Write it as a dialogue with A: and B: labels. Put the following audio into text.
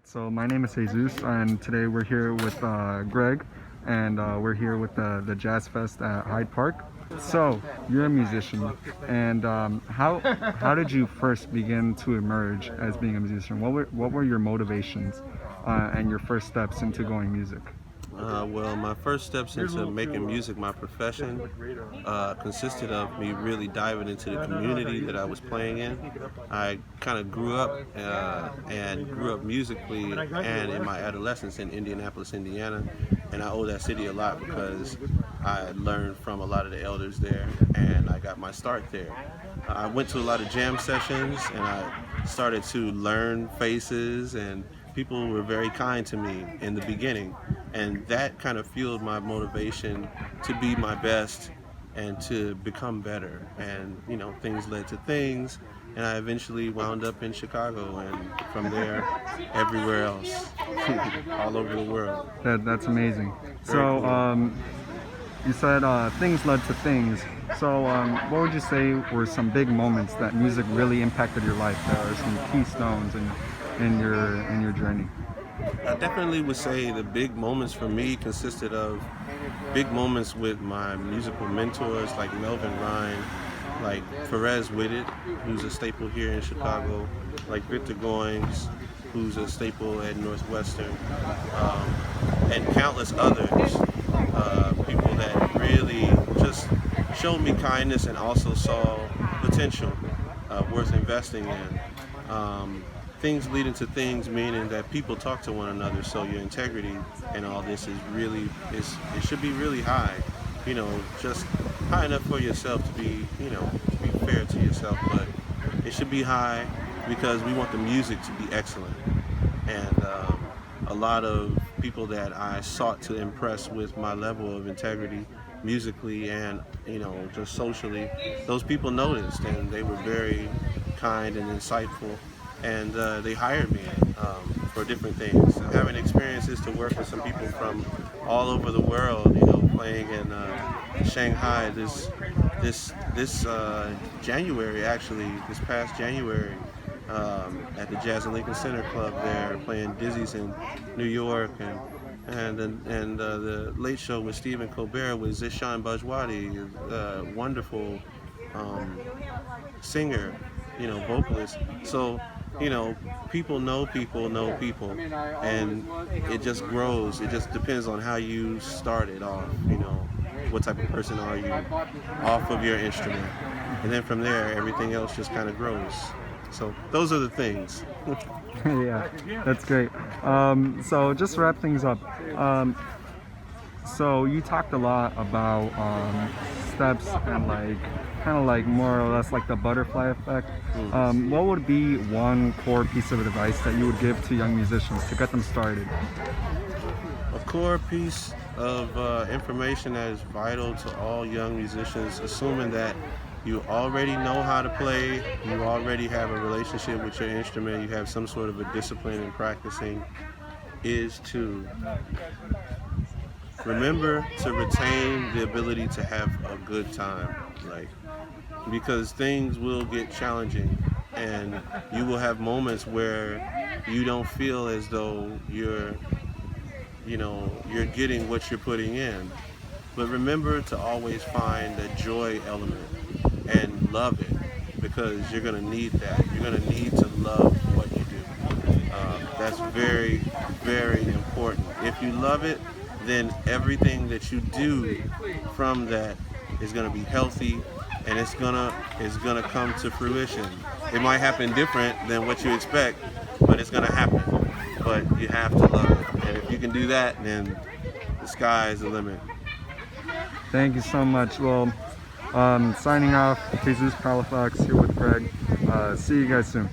A: So my name is Jesus, and today we're here with Greg, and we're here with the Jazz Fest at Hyde Park. So you're a musician, and how did you first begin to emerge as being a musician? What were your motivations and your first steps into going music?
B: Well, my first steps into making music my profession consisted of me really diving into the community that I was playing in. I kind of grew up musically and in my adolescence in Indianapolis, Indiana, and I owe that city a lot because I learned from a lot of the elders there, and I got my start there. I went to a lot of jam sessions, and I started to learn faces, and people were very kind to me in the beginning, and that kind of fueled my motivation to be my best and to become better. And things led to things, and I eventually wound up in Chicago, and from there everywhere else all over the world.
A: That's amazing.
B: Very cool.
A: You said things led to things. So what would you say were some big moments that music really impacted your life? There are some keystones in your journey.
B: I definitely would say the big moments for me consisted of big moments with my musical mentors like Melvin Rhyne, like Perez Whitted, who's a staple here in Chicago, like Victor Goings, who's a staple at Northwestern, and countless others. People that really just showed me kindness and also saw potential worth investing in. Things leading to things, meaning that people talk to one another, so your integrity and all this it should be really high, just high enough for yourself to be fair to yourself, but it should be high because we want the music to be excellent. And a lot of people that I sought to impress with my level of integrity musically and just socially, those people noticed, and they were very kind and insightful, and they hired me for different things. Having experiences to work with some people from all over the world, playing in Shanghai this January, actually, this past January, at the Jazz and Lincoln Center Club there, playing Dizzy's in New York, and the Late Show with Stephen Colbert with Zishan Bajwadi, wonderful singer, vocalist. So, people know people, and it just grows. It just depends on how you started off, what type of person are you off of your instrument. And then from there, everything else just kind of grows. So those are the things.
A: Yeah, that's great. So just to wrap things up, so you talked a lot about steps and kind of like more or less like the butterfly effect. What would be one core piece of advice that you would give to young musicians to get them started?
B: A core piece of information that is vital to all young musicians, assuming that you already know how to play, you already have a relationship with your instrument, you have some sort of a discipline in practicing, is to remember to retain the ability to have a good time. Because things will get challenging, and you will have moments where you don't feel as though you're getting what you're putting in. But remember to always find a joy element and love it, because you're going to need that. You're going to need to love what you do. That's very, very important. If you love it, then everything that you do from that is going to be healthy, and it's gonna come to fruition. It might happen different than what you expect, but it's gonna happen. But you have to love it, and if you can do that, then the sky is the limit.
A: Thank you so much. Well, signing off, Jesus Palafox here with Greg. See you guys soon.